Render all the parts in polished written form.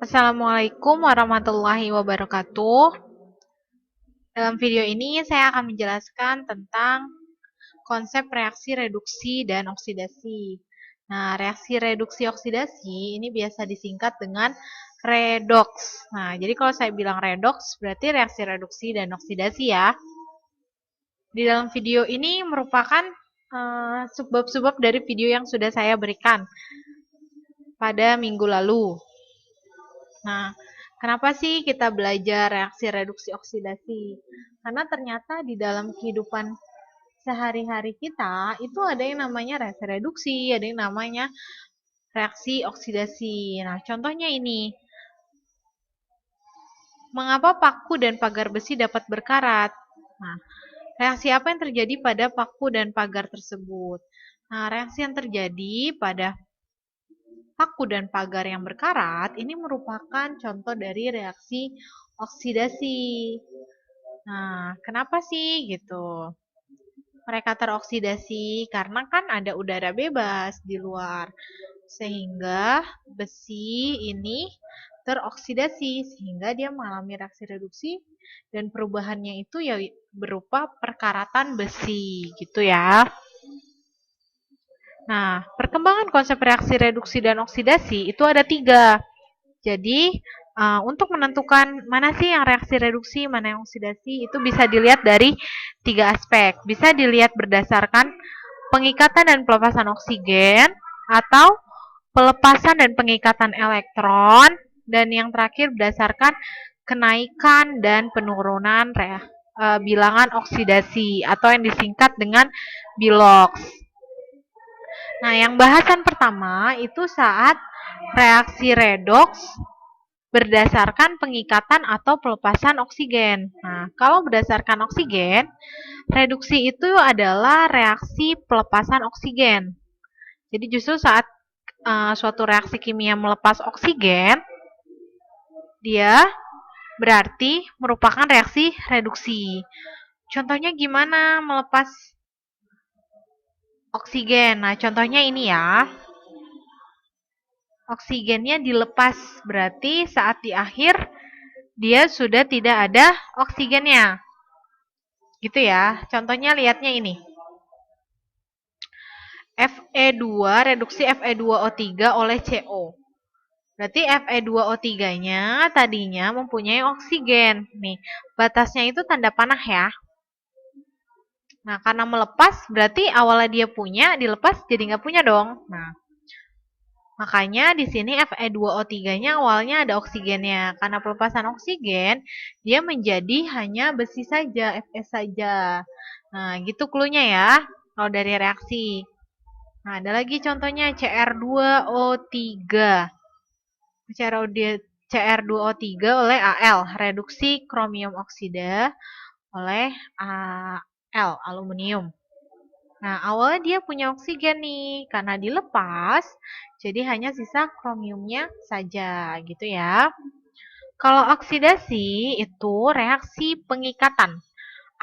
Assalamualaikum warahmatullahi wabarakatuh. Dalam video ini saya akan menjelaskan tentang konsep reaksi reduksi dan oksidasi. Nah, reaksi reduksi oksidasi ini biasa disingkat dengan redoks. Nah, jadi kalau saya bilang redoks berarti reaksi reduksi dan oksidasi ya. Di dalam video ini merupakan subbab-subbab dari video yang sudah saya berikan pada minggu lalu. Nah, kenapa sih kita belajar reaksi reduksi oksidasi? Karena ternyata di dalam kehidupan sehari-hari kita itu ada yang namanya reaksi reduksi, ada yang namanya reaksi oksidasi. Nah, contohnya ini. Mengapa paku dan pagar besi dapat berkarat? Nah, reaksi apa yang terjadi pada paku dan pagar tersebut? Nah, reaksi yang terjadi pada paku dan pagar yang berkarat ini merupakan contoh dari reaksi oksidasi. Nah, kenapa sih gitu? Mereka teroksidasi karena kan ada udara bebas di luar. Sehingga besi ini teroksidasi sehingga dia mengalami reaksi reduksi dan perubahannya itu ya berupa perkaratan besi gitu ya. Nah, perkembangan konsep reaksi reduksi dan oksidasi itu ada 3. Jadi, untuk menentukan mana sih yang reaksi reduksi, mana yang oksidasi, itu bisa dilihat dari 3 aspek. Bisa dilihat berdasarkan pengikatan dan pelepasan oksigen, atau pelepasan dan pengikatan elektron, dan yang terakhir berdasarkan kenaikan dan penurunan bilangan oksidasi, atau yang disingkat dengan biloks. Nah, yang bahasan pertama itu saat reaksi redoks berdasarkan pengikatan atau pelepasan oksigen. Nah, kalau berdasarkan oksigen, reduksi itu adalah reaksi pelepasan oksigen. Jadi justru saat suatu reaksi kimia melepas oksigen, dia berarti merupakan reaksi reduksi. Contohnya gimana melepas oksigen? Nah, contohnya ini ya. Oksigennya dilepas, berarti saat di akhir dia sudah tidak ada oksigennya. Gitu ya. Contohnya lihatnya ini. Fe2, reduksi Fe2O3 oleh CO. Berarti Fe2O3-nya tadinya mempunyai oksigen. Nih, batasnya itu tanda panah ya. Nah, karena melepas, berarti awalnya dia punya, dilepas jadi nggak punya dong. Nah, makanya di sini Fe2O3-nya awalnya ada oksigennya. Karena pelepasan oksigen, dia menjadi hanya besi saja, Fe saja. Nah, gitu clue-nya ya, kalau dari reaksi. Nah, ada lagi contohnya Cr2O3. Cr2O3 oleh Al, reduksi kromium oksida oleh Al, aluminium. Nah, awalnya dia punya oksigen nih, karena dilepas, jadi hanya sisa kromiumnya saja, gitu ya. Kalau oksidasi itu reaksi pengikatan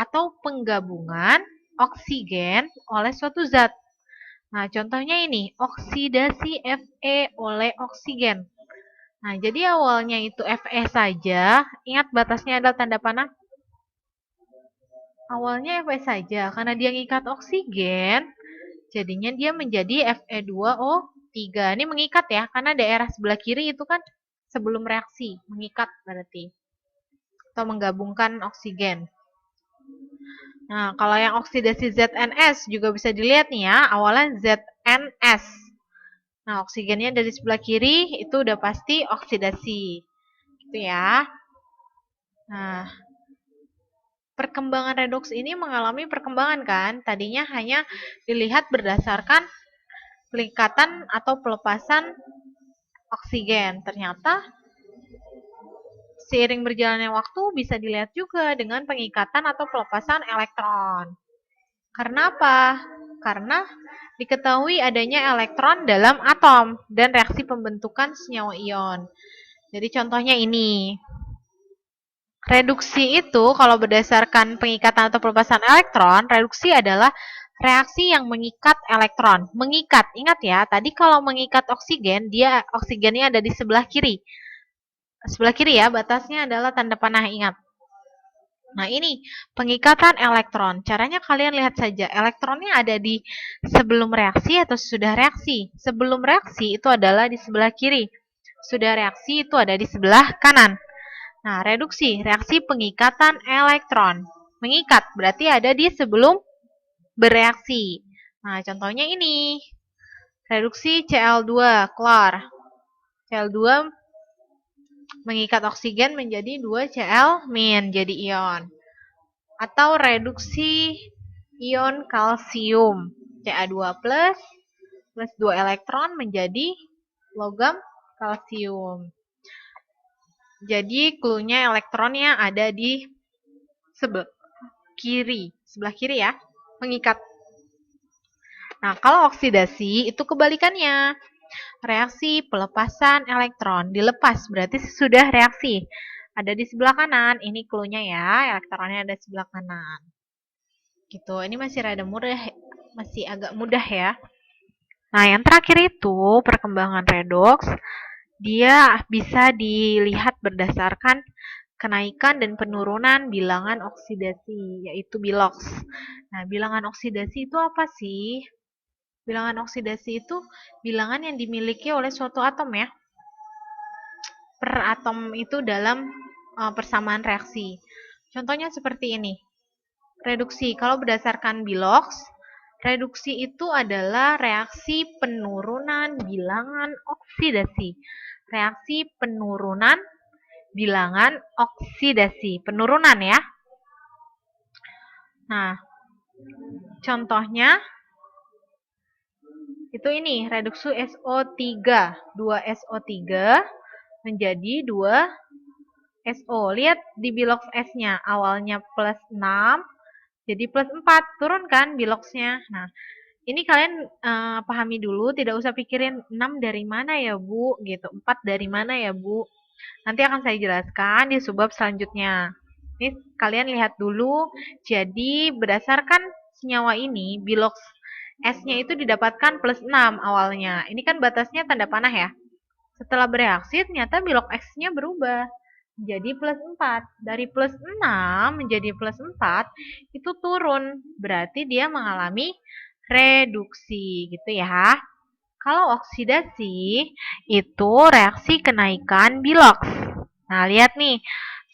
atau penggabungan oksigen oleh suatu zat. Nah, contohnya ini, oksidasi Fe oleh oksigen. Nah, jadi awalnya itu Fe saja, ingat batasnya adalah tanda panah. Awalnya Fe saja, karena dia ngikat oksigen, jadinya dia menjadi Fe2O3. Ini mengikat ya, karena daerah sebelah kiri itu kan sebelum reaksi, mengikat berarti. Atau menggabungkan oksigen. Nah, kalau yang oksidasi ZNS juga bisa dilihat nih ya, awalnya ZNS. Nah, oksigennya dari sebelah kiri itu udah pasti oksidasi. Gitu ya. Nah, perkembangan redoks ini mengalami perkembangan kan? Tadinya hanya dilihat berdasarkan pengikatan atau pelepasan oksigen. Ternyata seiring berjalannya waktu bisa dilihat juga dengan pengikatan atau pelepasan elektron. Karena apa? Karena diketahui adanya elektron dalam atom dan reaksi pembentukan senyawa ion. Jadi contohnya ini. Reduksi itu kalau berdasarkan pengikatan atau pelepasan elektron, reduksi adalah reaksi yang mengikat elektron. Mengikat, ingat ya, tadi kalau mengikat oksigen, dia oksigennya ada di sebelah kiri. Sebelah kiri ya, batasnya adalah tanda panah, ingat. Nah, ini pengikatan elektron. Caranya kalian lihat saja, elektronnya ada di sebelum reaksi atau sesudah reaksi. Sebelum reaksi itu adalah di sebelah kiri. Sudah reaksi itu ada di sebelah kanan. Nah, reduksi, reaksi pengikatan elektron. Mengikat berarti ada di sebelum bereaksi. Nah, contohnya ini. Reduksi Cl2, klor. Cl2 mengikat oksigen menjadi 2Cl- jadi ion. Atau reduksi ion kalsium, Ca2 plus 2 elektron menjadi logam kalsium. Jadi clue-nya elektronnya ada di sebelah kiri ya, mengikat. Nah, kalau oksidasi itu kebalikannya. Reaksi pelepasan elektron, dilepas berarti sudah reaksi. Ada di sebelah kanan, ini clue-nya ya, elektronnya ada di sebelah kanan. Gitu, ini masih rada mudah, masih agak mudah ya. Nah, yang terakhir itu perkembangan redoks, dia bisa dilihat berdasarkan kenaikan dan penurunan bilangan oksidasi, yaitu biloks. Nah, bilangan oksidasi itu apa sih? Bilangan oksidasi itu bilangan yang dimiliki oleh suatu atom ya. Per atom itu dalam persamaan reaksi. Contohnya seperti ini. Reduksi, kalau berdasarkan biloks, reduksi itu adalah reaksi penurunan bilangan oksidasi. Reaksi penurunan bilangan oksidasi. Penurunan ya. Nah, contohnya itu ini, reduksi SO3. 2SO3 menjadi 2SO. Lihat di biloks S-nya, awalnya plus 6, jadi plus 4. Turun kan biloksnya. Nah, ini kalian pahami dulu, tidak usah pikirin 6 dari mana ya Bu, gitu. 4 dari mana ya Bu. Nanti akan saya jelaskan di subbab selanjutnya. Ini kalian lihat dulu, jadi berdasarkan senyawa ini, biloks S-nya itu didapatkan plus 6 awalnya. Ini kan batasnya tanda panah ya. Setelah bereaksi, ternyata biloks X-nya berubah. Jadi plus 4. Dari plus 6 menjadi plus 4, itu turun. Berarti dia mengalami reduksi gitu ya. Kalau oksidasi, itu reaksi kenaikan biloks. Nah, lihat nih.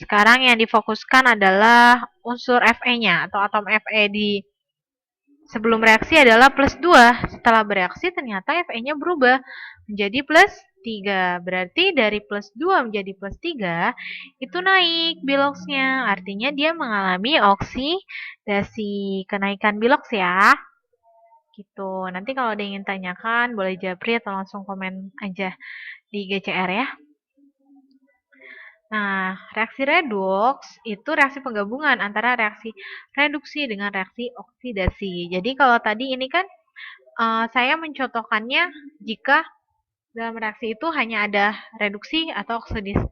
Sekarang yang difokuskan adalah unsur Fe-nya atau atom Fe di sebelum reaksi adalah plus 2. Setelah bereaksi ternyata Fe-nya berubah menjadi plus 3. Berarti dari plus 2 menjadi plus 3 itu naik biloksnya. Artinya dia mengalami oksidasi, kenaikan biloks ya. Gitu. Nanti kalau ada yang ingin tanyakan, boleh japri atau langsung komen aja di GCR ya. Nah, reaksi redoks itu reaksi penggabungan antara reaksi reduksi dengan reaksi oksidasi. Jadi kalau tadi ini kan saya mencontohkannya jika dalam reaksi itu hanya ada reduksi atau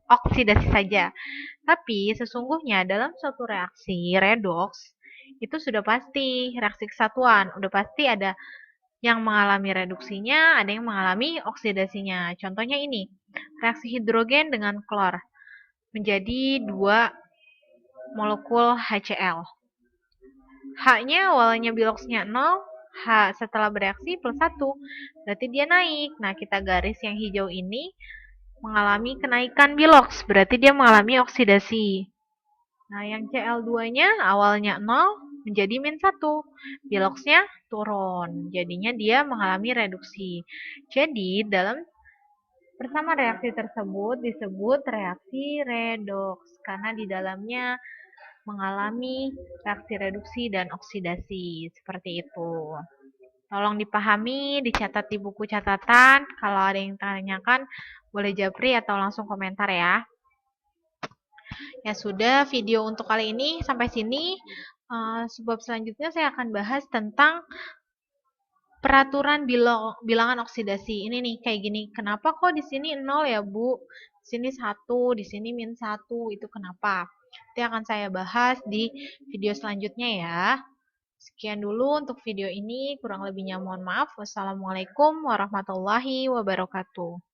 oksidasi saja. Tapi sesungguhnya dalam suatu reaksi redoks itu sudah pasti reaksi kesatuan, udah pasti ada yang mengalami reduksinya, ada yang mengalami oksidasinya. Contohnya ini, reaksi hidrogen dengan klor menjadi 2 molekul HCl. H-nya awalnya biloksnya 0, H setelah bereaksi plus 1, berarti dia naik. Nah, kita garis yang hijau ini mengalami kenaikan biloks, berarti dia mengalami oksidasi. Nah, yang Cl2-nya awalnya 0 menjadi min 1. Biloksnya turun, jadinya dia mengalami reduksi. Jadi, dalam persamaan reaksi tersebut disebut reaksi redoks, karena di dalamnya mengalami reaksi reduksi dan oksidasi. Seperti itu. Tolong dipahami, dicatat di buku catatan. Kalau ada yang tanyakan, boleh japri atau langsung komentar ya. Ya sudah, video untuk kali ini sampai sini. Sebab selanjutnya saya akan bahas tentang peraturan bilangan oksidasi. Ini nih kayak gini. Kenapa kok di sini 0 ya, Bu? Di sini 1, di sini min 1. Itu kenapa? Itu akan saya bahas di video selanjutnya ya. Sekian dulu untuk video ini. Kurang lebihnya mohon maaf. Wassalamualaikum warahmatullahi wabarakatuh.